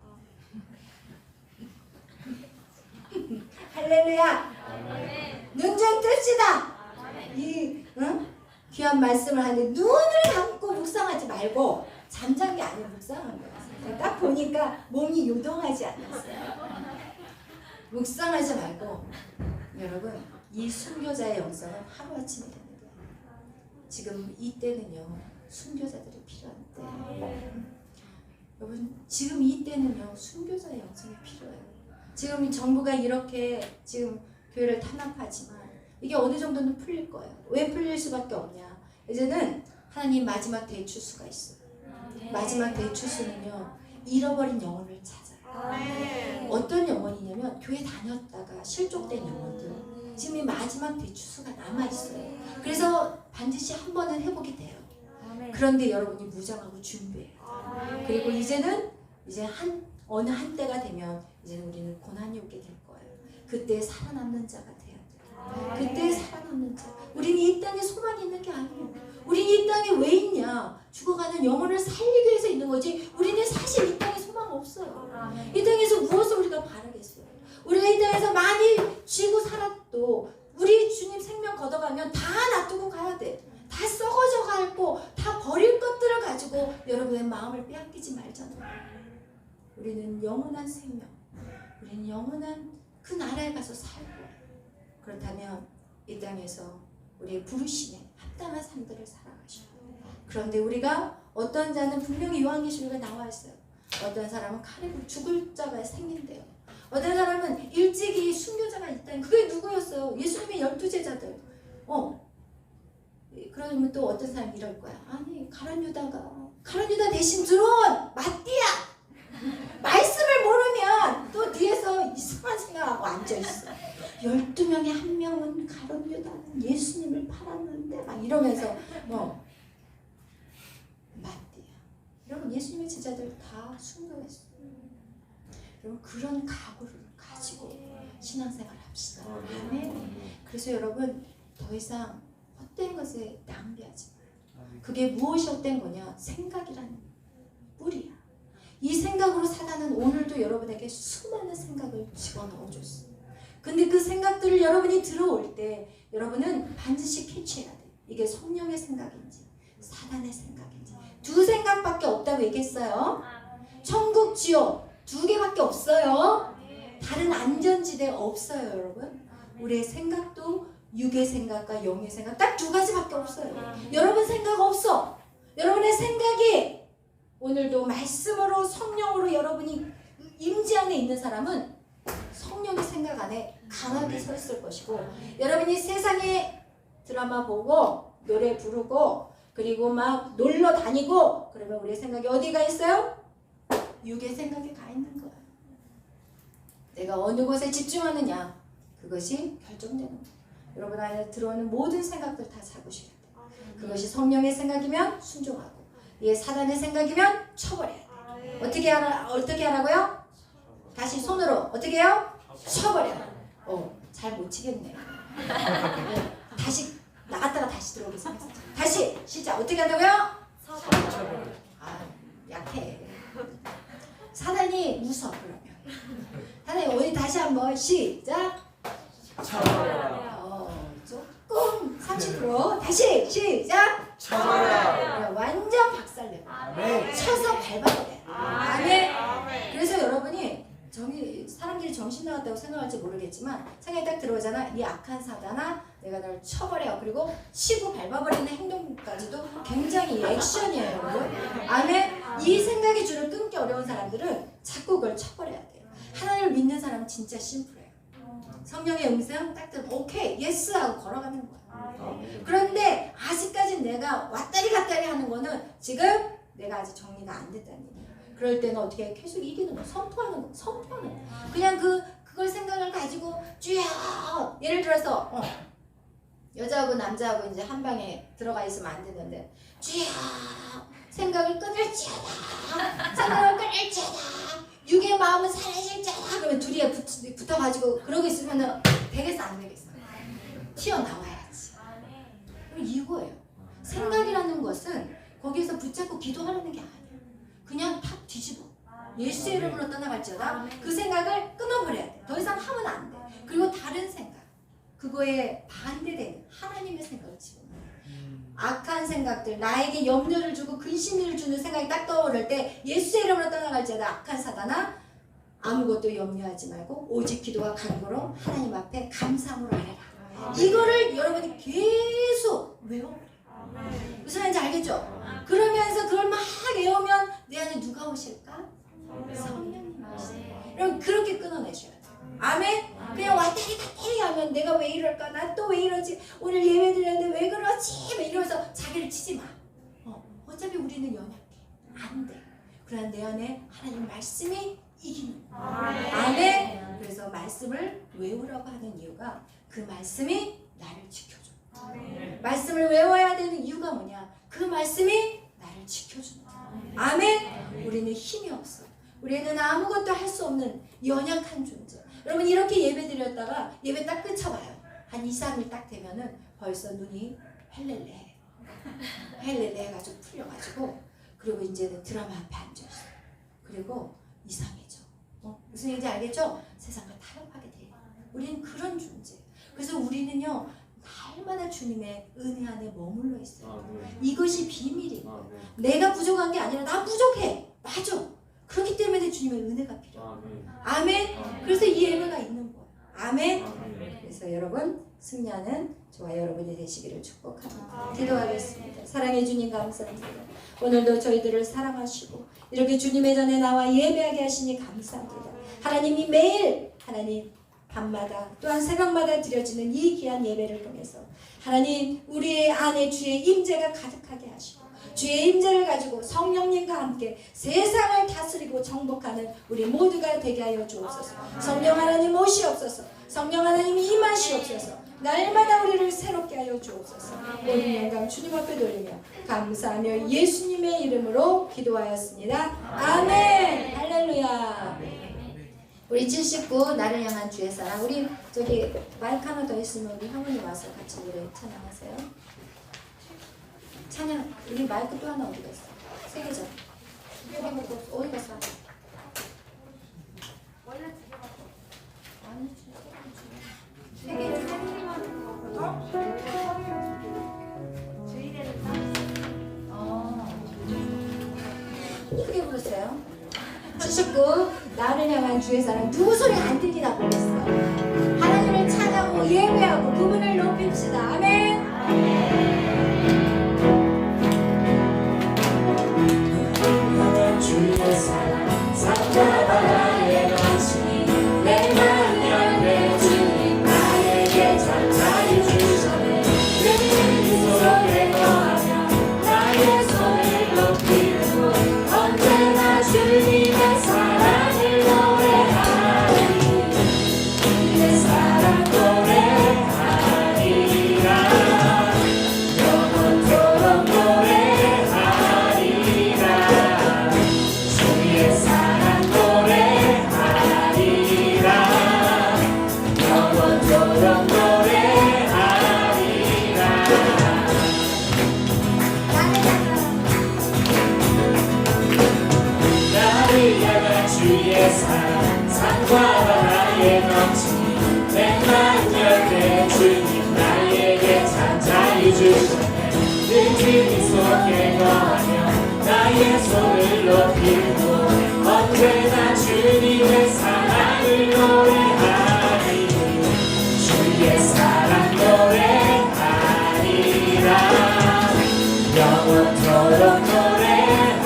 할렐루야. 눈 좀 뜹시다. 이 귀한 말씀을 하는데 눈을 감고 묵상하지 말고 잠잔 게 아니고 묵상한 거예요. 딱 보니까 몸이 요동하지 않았어요. 묵상하지 말고 여러분 이 순교자의 영성은 하루아침에 되는 거예요. 지금 이때는요 순교자들이 필요한 때. 여러분 지금 이때는요 순교자의 영성이 필요해요. 지금 정부가 이렇게 지금 교회를 탄압하지만 이게 어느 정도는 풀릴 거예요. 왜 풀릴 수밖에 없냐? 이제는 하나님 마지막 대추수가 있어요. 마지막 대추수는요 잃어버린 영혼을 찾아요. 어떤 영혼이냐면 교회 다녔다가 실족된 영혼들. 지금 이 마지막 대추수가 남아있어요. 그래서 반드시 한 번은 회복이 돼요. 그런데 여러분이 무장하고 준비해요. 그리고 이제는 이제 어느 한때가 되면 이제는 우리는 고난이 오게 될 거예요. 그때 살아남는 자가 돼야 돼요. 그때 살아남는 자. 우리는 이 땅에 소망이 있는 게 아니에요. 우리는 이 땅에 왜 있냐? 죽어가는 영혼을 살리기 위해서 있는 거지. 우리는 사실 이 땅에 소망 없어요. 이 땅에서 무엇을 우리가 바라겠어요? 우리가 이 땅에서 많이 쥐고 살았도 우리 주님 생명 걷어가면 다 놔두고 가야 돼. 다 썩어져 가고 다 버릴 것들을 가지고 여러분의 마음을 빼앗기지 말잖아요. 우리는 영원한 생명, 우리는 영원한 그 나라에 가서 살고, 그렇다면 이 땅에서 우리의 부르심에 합당한 삶들을 살아가셔야 돼요. 그런데 우리가 어떤 자는 분명히 요한계시록에 나와 있어요. 어떤 사람은 칼에 죽을 자가 생긴대요. 어떤 사람은 일찍이 순교자가 있다. 그게 누구였어요? 예수님의 12제자들. 그러면 또 어떤 사람이 이럴 거야. 아니 가룟 유다 대신 들어온 마띠아. 말씀을 모르면 또 뒤에서 이상한 생각하고 앉아있어. 12명에 한 명은 가룟 유다는 예수님을 팔았는데 막 이러면서 마띠아. 여러분 예수님의 제자들 다 순교했어요. 여러분 그런 각오를 가지고 신앙생활 합시다. 아멘. 그래서 여러분 더 이상 헛된 것에 낭비하지 마요. 그게 무엇이 헛된 거냐? 생각이라는 뿌리야. 이 생각으로 사단은 오늘도 여러분에게 수많은 생각을 집어넣어줬어요. 근데 그 생각들을 여러분이 들어올 때 여러분은 반드시 캐치해야 돼. 이게 성령의 생각인지 사단의 생각인지. 두 생각밖에 없다고 얘기했어요. 천국 지옥 2개밖에 없어요. 다른 안전지대 없어요. 여러분 우리의 생각도 육의 생각과 영의 생각 딱 2가지밖에 없어요. 여러분 생각 없어. 여러분의 생각이 오늘도 말씀으로 성령으로 여러분이 임재 안에 있는 사람은 성령의 생각 안에 강하게 서 있을 것이고, 여러분이 세상에 드라마 보고 노래 부르고 그리고 막 놀러 다니고 그러면 우리의 생각이 어디가 있어요? 육의 생각에 가 있는 거예요. 내가 어느 곳에 집중하느냐 그것이 결정되는 거예요. 여러분 안에 들어오는 모든 생각들 다 잡으셔야 돼요. 그것이 성령의 생각이면 순종하고, 이게 사단의 생각이면 쳐버려야 돼요. 어떻게 하라고요? 다시 손으로 어떻게 해요? 쳐버려요. 잘 못 치겠네요. 다시 나갔다가 다시 들어오게 생겼어요. 다시 시작. 어떻게 한다고요? 약해. 사단이 무서. 그러면 사단이 우리 다시 한번 시작. 조금 30% 다시 시작. 완전 박살내고 쳐서 밟아버려요. 아멘. 그래서 여러분이 사람들이 정신 나갔다고 생각할지 모르겠지만 생각이 딱 들어오잖아. 이 악한 사단아 내가 널 쳐버려. 그리고 치고 밟아버리는 행동까지도 굉장히 액션이에요. 여러분. 아멘. 이 생각의 줄을 끊기 어려운 사람들은 자꾸 그걸 쳐버려야 돼요. 하나님을 믿는 사람은 진짜 심플해요. 성령의 음성 딱 들으면 오케이, 예스 하고 걸어가는 거예요. 그런데 아직까지 내가 왔다리 갔다리 하는 거는 지금 내가 아직 정리가 안 됐다는 얘기예요. 그럴 때는 어떻게 해요? 계속 이기는 거, 선포하는 거, 선포하는 거. 그냥 그걸 생각을 가지고 쭉 예를 들어서 여자하고 남자하고 이제 한 방에 들어가 있으면 안 되는데 쭉 생각을 끊을지어다, 생각을 끊을지어다, 육의 마음은 사라질지어다. 그러면 둘이 붙어가지고 그러고 있으면은 되겠어 안 되겠어? 튀어나와야지. 그럼 이거예요. 생각이라는 것은 거기에서 붙잡고 기도하려는 게 아니에요. 그냥 탁 뒤집어. 예수의 이름으로 떠나갈지어다. 그 생각을 끊어버려야 돼. 더 이상 하면 안 돼. 그리고 다른 생각, 그거에 반대되는 하나님의 생각을 집어넣어요. 악한 생각들, 나에게 염려를 주고 근심을 주는 생각이 딱 떠오를 때 예수의 이름으로 떠나갈지어다. 악한 사단아, 아무것도 염려하지 말고 오직 기도와 간구로 하나님 앞에 감사함으로 아뢰라. 이거를 여러분이 계속 외워버려요. 무슨 말인지 알겠죠? 그러면서 그걸 막 외우면 내 안에 누가 오실까? 성령님 오실까? 그럼 그렇게 끊어내셔야 돼요. 아멘? 그냥 왔다리 갔다리 하면 내가 왜 이럴까? 나 또 왜 이러지? 오늘 예배 드렸는데 왜 그러지? 이러면서 자기를 치지 마. 어차피 우리는 연약해. 안 돼. 그러나 내 안에 하나님 말씀이 이기는 거예요. 아멘? 그래서 말씀을 외우라고 하는 이유가 그 말씀이 나를 지켜줘. 말씀을 외워야 되는 이유가 뭐냐? 그 말씀이 나를 지켜준다. 아멘? 우리는 힘이 없어. 우리는 아무것도 할 수 없는 연약한 존재. 여러분 이렇게 예배 드렸다가 예배 딱 끝쳐봐요. 한 2, 3일 딱 되면은 벌써 눈이 헬렐레 해가지고 풀려가지고 그리고 이제는 드라마 앞에 앉아있어. 그리고 이상해져. 무슨 얘기인지 알겠죠? 세상과 타협하게 돼요. 우리는 그런 존재. 그래서 우리는요 날마다 주님의 은혜 안에 머물러 있어요. 이것이 비밀이에요. 내가 부족한 게 아니라 나 부족해. 맞아. 그렇기 때문에 주님의 은혜가 필요해요. 아멘. 그래서 이 예배가 있는 거예요. 아멘. 그래서 여러분 승리하는 저와 여러분이 되시기를 축복합니다. 기도하겠습니다. 사랑해 주님 감사합니다. 오늘도 저희들을 사랑하시고 이렇게 주님의 전에 나와 예배하게 하시니 감사합니다. 하나님이 매일 하나님 밤마다 또한 새벽마다 드려지는 이 귀한 예배를 통해서 하나님 우리의 안에 주의 임재가 가득하게 하시고 주의 임재를 가지고 성령님과 함께 세상을 다스리고 정복하는 우리 모두가 되게 하여 주옵소서. 성령 하나님 오시옵소서. 성령 하나님이 임하시옵소서. 날마다 우리를 새롭게 하여 주옵소서. 모든 영광 주님 앞에 돌리며 감사하며 예수님의 이름으로 기도하였습니다. 아멘. 할렐루야. 우리 79 나를 향한 주의 사랑. 우리 저기 마이크 하나 더 있으면 우리 형님 와서 같이 노래 찬양하세요. 찬양. 우리 마이크 또 하나 어디 갔어? 세 개죠? 어디 갔어? 원래 두 개 갖고 아니 세 개 주일에는 따로 크게 부르세요. 79 나를 향한 주의 사랑. 누구 소리 안 들리나 보겠어. 하나님을 찬양하고 예배하고 그분을 높입시다. 아멘. 주의 사랑 산과 바다의 넘치니 내 마음 열매 주님 나에게 찬찬히 주셨네. 늘 속에 거하며 나의 손을 높이고 언제나 주님의 사랑을 노래하리. 주의 사랑 노래하리라. 영원토록 노래하리라. 주의 사랑 노래하리라. 영원토록 노래하리라. 나를 향한 주의 사랑 산과 바다에 넘치니 내 열매 주님 나에게 찬찬히 주셨네. 늘 주님 속에 거하며 나의 손을 높이고 언제나 주님의 사랑을 노래하리. 주의 사랑 노래하리라. 영원토록 노래하리라.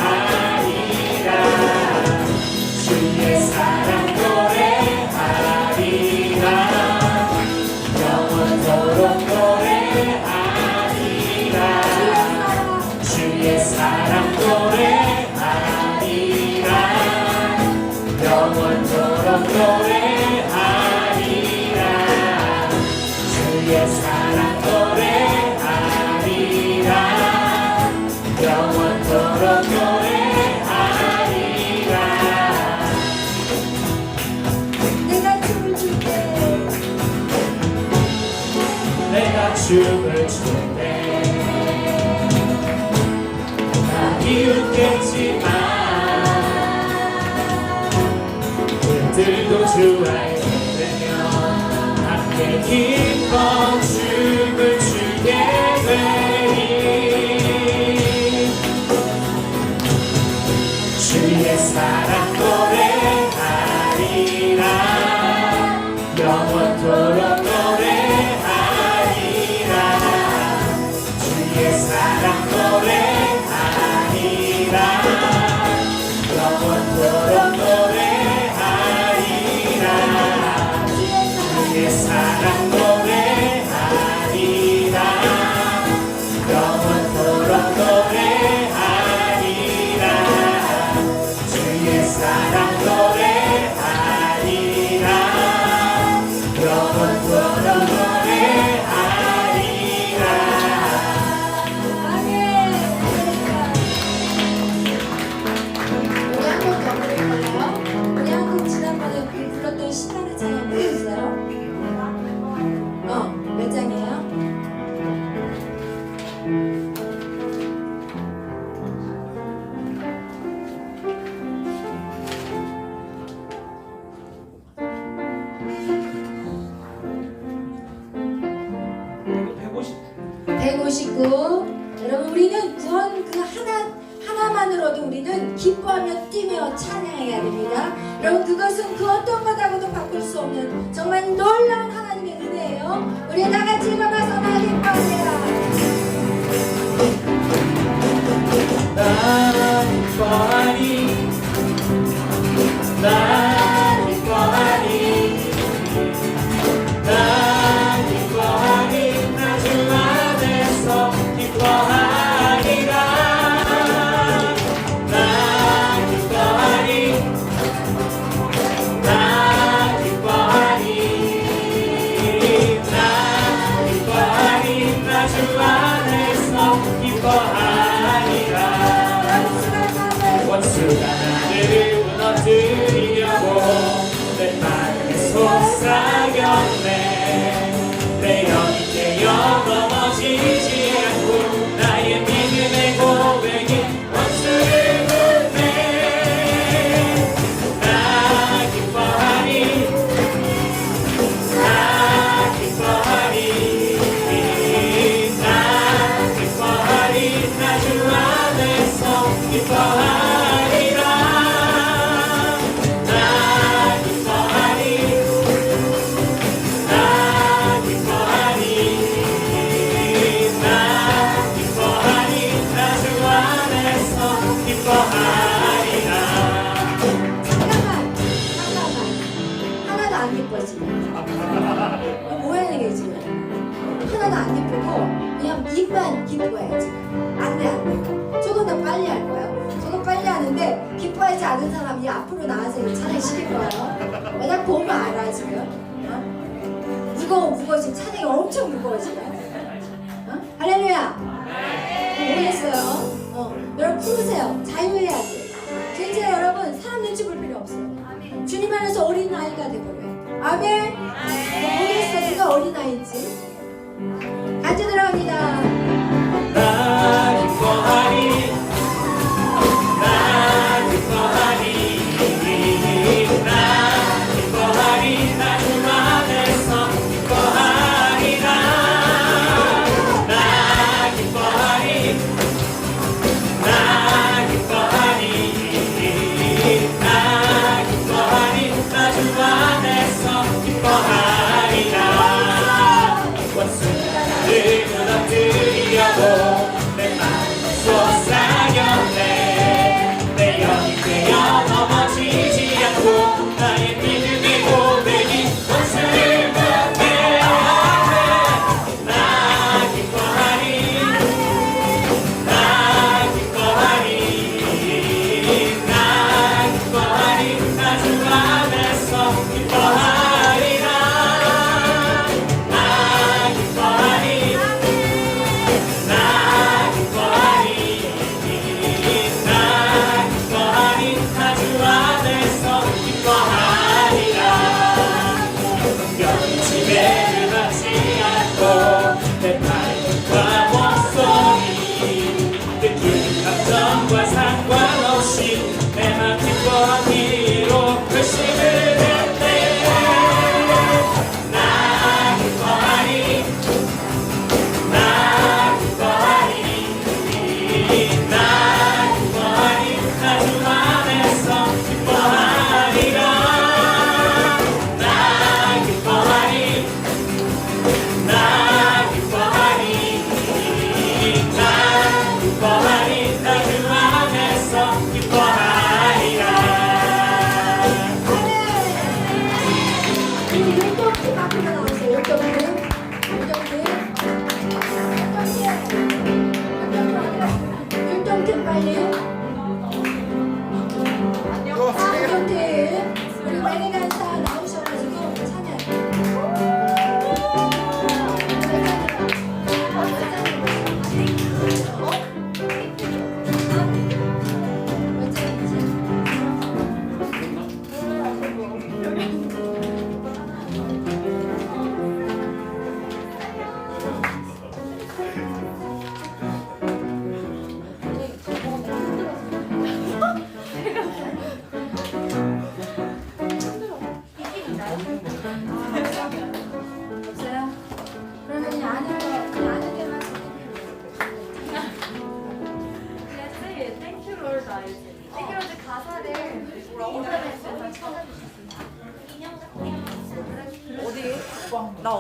주의 사랑 노래하리라 영원토록 노래하리라 내가 춤을 출때 내가 춤을 출때 많이 웃겠지만 그들도 주와의 되며 함께 기뻐 춤을 추게 되리 주의 사랑 노래하리라 영원토록 노래하리라 주의 사랑 노래하리라 영원토록 노래하리라 주의 사랑 노래하리라 영원토록 노래하리라 주의 사랑 노래하리라 영원토록 노래하리라 아멘. 우리 한 곡 더 부를까요? 우리 한 곡 지난번에 불렀던 신나는 찬양 뭐였어요? 몇 장이에요? 배고시 159. 여러분 우리는 구원 그 하나만으로도 우리는 기뻐하며 뛰며 찬양해야 됩니다. 여러분 그것은 그 어떤 것하고도 바꿀 수 없는 정말 놀라운 하나님의 은혜예요. 우리 다 같이 일어나서 나 기뻐하리라. 나 기뻐하니 나 기뻐하니 나 기뻐하니 나 주 안에서 기뻐하리라 나 기뻐하니 나 기뻐하니 나 기뻐하니 나 주 안에서 기뻐하리라 원수가 나를 무너뜨리려고 내 마음에 속삭였네 내 영이 깨어 넘어지지 않고 나의 믿음의 고백이 원수를 묻네 나 기뻐하니 나 기뻐하니 나 기뻐하니 나 주 안에서 기뻐하리라 나 기뻐하니 나 기뻐하니 나 기뻐하니 나 주 안에서 기뻐하리라 잠깐만 하나도 안 기뻐지네. 뭐 하는 게 지금 하나도 안 기쁘고 그냥 입만 기뻐해 지금. 안돼 조금 더 빨리 할 거예요. 조금 빨리 하는데 기뻐하지 않은 사람이 앞으로 나와서 찬양 시킬 거예요. 왜냐 보면 알아 지금. 무거워 지금 찬양이 엄청 무거워 지금. 할렐루야. 모르겠어요. 여러분 풀으세요. 자유해야 돼. 진짜 여러분 사람 눈치 볼 필요 없어요. 주님 안에서 어린 아이가 되버려요. 아멘. 모르겠어 누가 어린 아이인지. 같이 들어갑니다. 나 기뻐하니 나 기뻐하니 나 기뻐하니 나 주 안에서 기뻐하리라 나 기뻐하니 나 기뻐하니 나 기뻐하니 나 주 안에서 기뻐하리라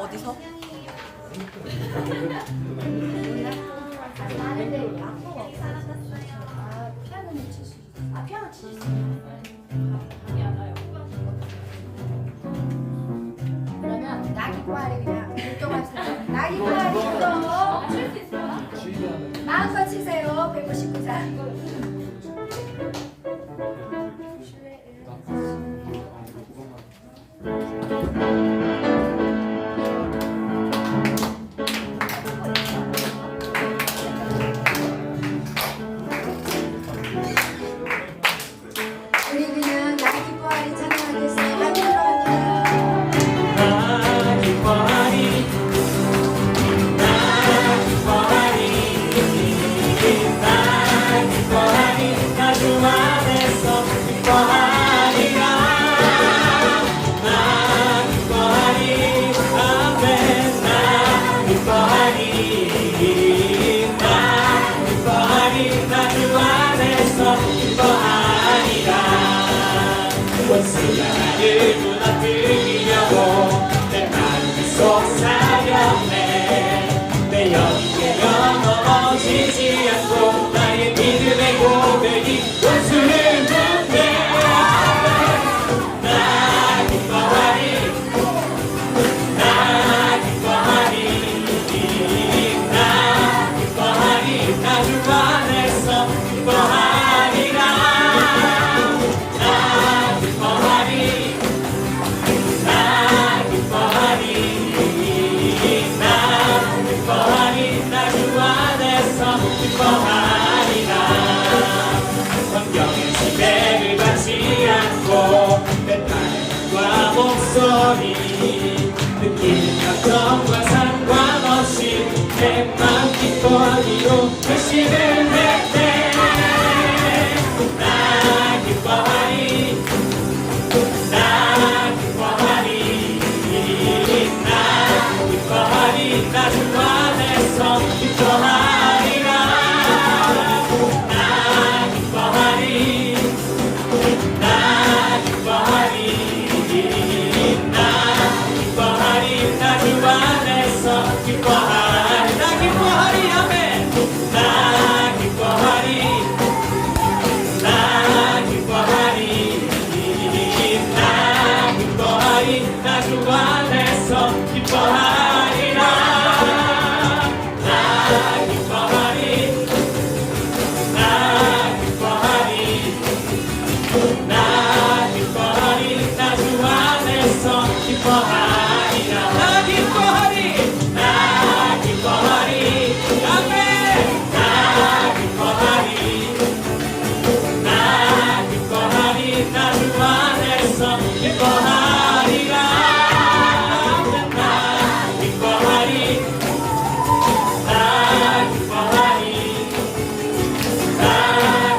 어디서? 나는데 악보가 없어. 아, 피아노는 칠 수 있어. 아, 피아노 칠 수 있어. 감이 안 와요. 그러면 나기과를 그냥 율동하세요. 나기과 율동. 칠수 있어요? 마음껏 치세요. 159자. 우리 그냥 나기과를 찬양하겠습니다. 같이 들어갑니다. 나 기뻐하리 나 기뻐하리 나 기뻐하리 나 주 안에서 기뻐하리라 나 기뻐하리 아멘 나 기뻐하리 나 기뻐하리 나 주 안에서 기뻐하리라 원수가 나를 무너뜨리려고 내 마음이 속삭였네 내 영이 넘어지지 않고 나의 믿음의 고백이 원수를 붙네 나 기뻐하리 나 기뻐하리 나 기뻐하리 나 주 안에서 기뻐하리라 나 기뻐하리 나 기뻐하리 나 기뻐하리 나 주 안에서 기뻐하리라 환경의 지배를 받지 않고 내 삶과 목소리 느끼는 감정과 상관없이 내 맘 기뻐하기로 결심을 했네 나 기뻐하리 나 기뻐하리 나 기뻐하리 나 주 안에서 기뻐하리라 나 기뻐하리 나 기뻐하리 나 기뻐하리 나 주 안에서 기뻐하리 나 기뻐하리 아멘 나 기뻐하리 나 기뻐하리 나 기뻐하리 나 주 안에서 기뻐하리라 나 기뻐하리 나 기뻐하리 나 기뻐하리 나 주 안에서 기뻐하리라 나 기뻐하리 나 기뻐하리 아멘 나 기뻐하리 나 기뻐하리 나 주 안에서 기뻐하리라 나 기뻐하리 나 기뻐하리 나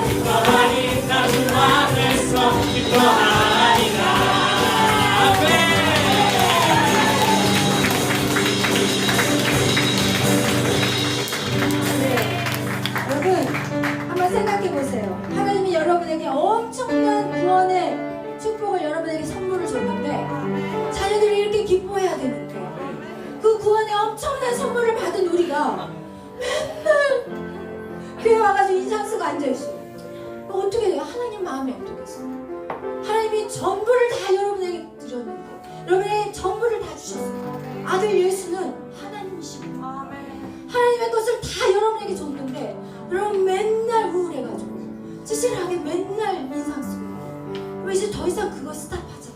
기뻐하리 나 주 안에서 기뻐하리라 아멘 네. 여러분 한번 생각해 보세요. 하나님이 여러분에게 엄청난 구원의 축복을 여러분에게 선물을 줬는데 자녀들이 이렇게 기뻐해야 되는데 그 구원의 엄청난 선물을 받은 우리가 맨날 교회 와가지고 인상 쓰고 앉아있어. 어떻게 돼요? 하나님 마음이 어떻겠어? 하나님이 전부를 다 여러분에게 드렸는데 여러분의 전부를 다 주셨어요. 아들 예수는 하나님이십니다. 하나님의 것을 다 여러분에게 줬는데 여러분 맨날 우울해가지고 찌질하게 맨날 인상 쓰고 그럼 이제 더 이상 그거 스탑하자.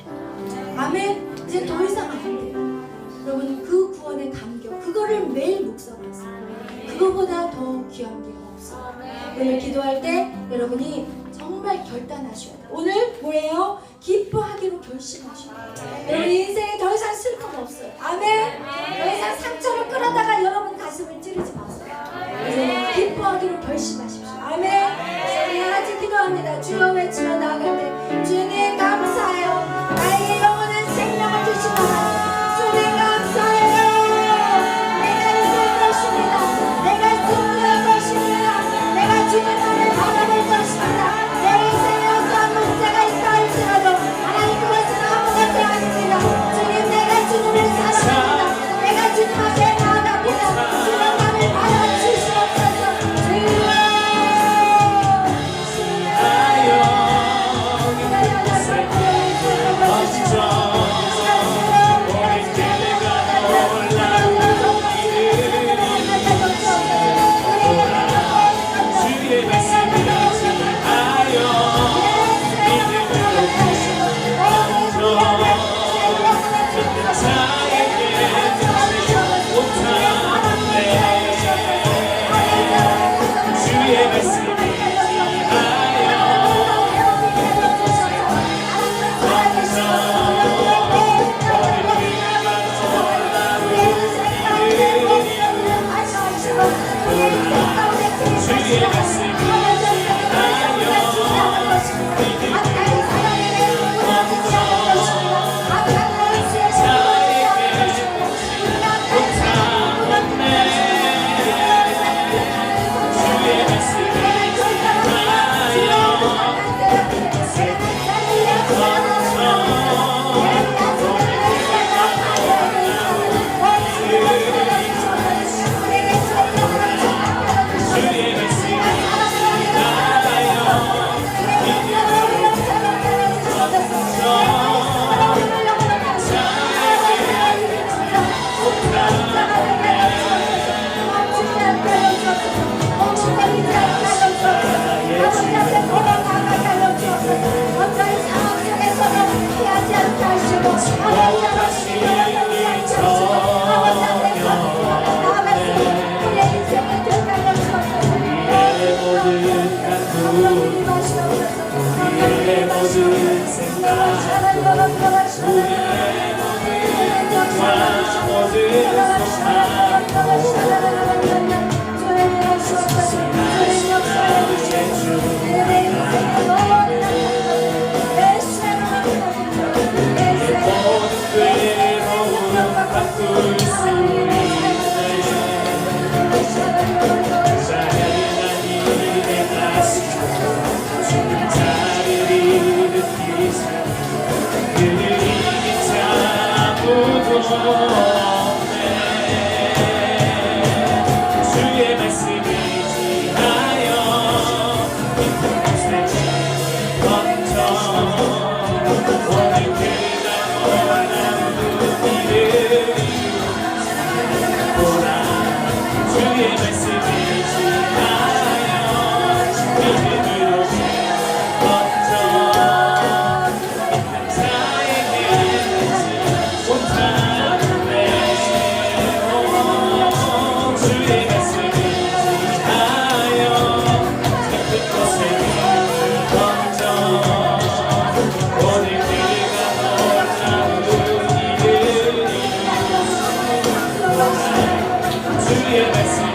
아멘. 이제 더 이상 안 돼요. 여러분 그 구원의 감격 그거를 매일 묵상하세요. 그거보다 더 귀한 게 없어요. 오늘 기도할 때 여러분이 정말 결단하셔야 돼요. 오늘 뭐예요? 기뻐하기로 결심하셔야 돼요. 여러분 인생에 더 이상 슬픔 없어요. 아멘. 더 이상 상처를 끌어다가 여러분 가슴을 찌르지 마세요. 이제 기뻐하기로 결심하십시오. 아멘. 우리 같이 기도합니다. 주여 외치며 나아갈 때 주님 감사해요. 나에게 영원한 생명을 주신 하나님 주님 감사해요. 내가 있을 것입니다. 내가 승리할 것입니다. 내가 주님만을 바라볼 것입니다. 내 인생에 어떠한 문제가 있다 할지라도 하나님 그것은 아무것도 아닙니다. 주님 내가 주님을 사랑합니다. 우리의 모든 생각 우리의 모든 꿈과 모든 주의 말씀을 지하여 깊은 곳에 멈춰 오늘 그가 원하는 일을 보라 주의 말씀을 지하여 믿음으로 멈춰 주의 말씀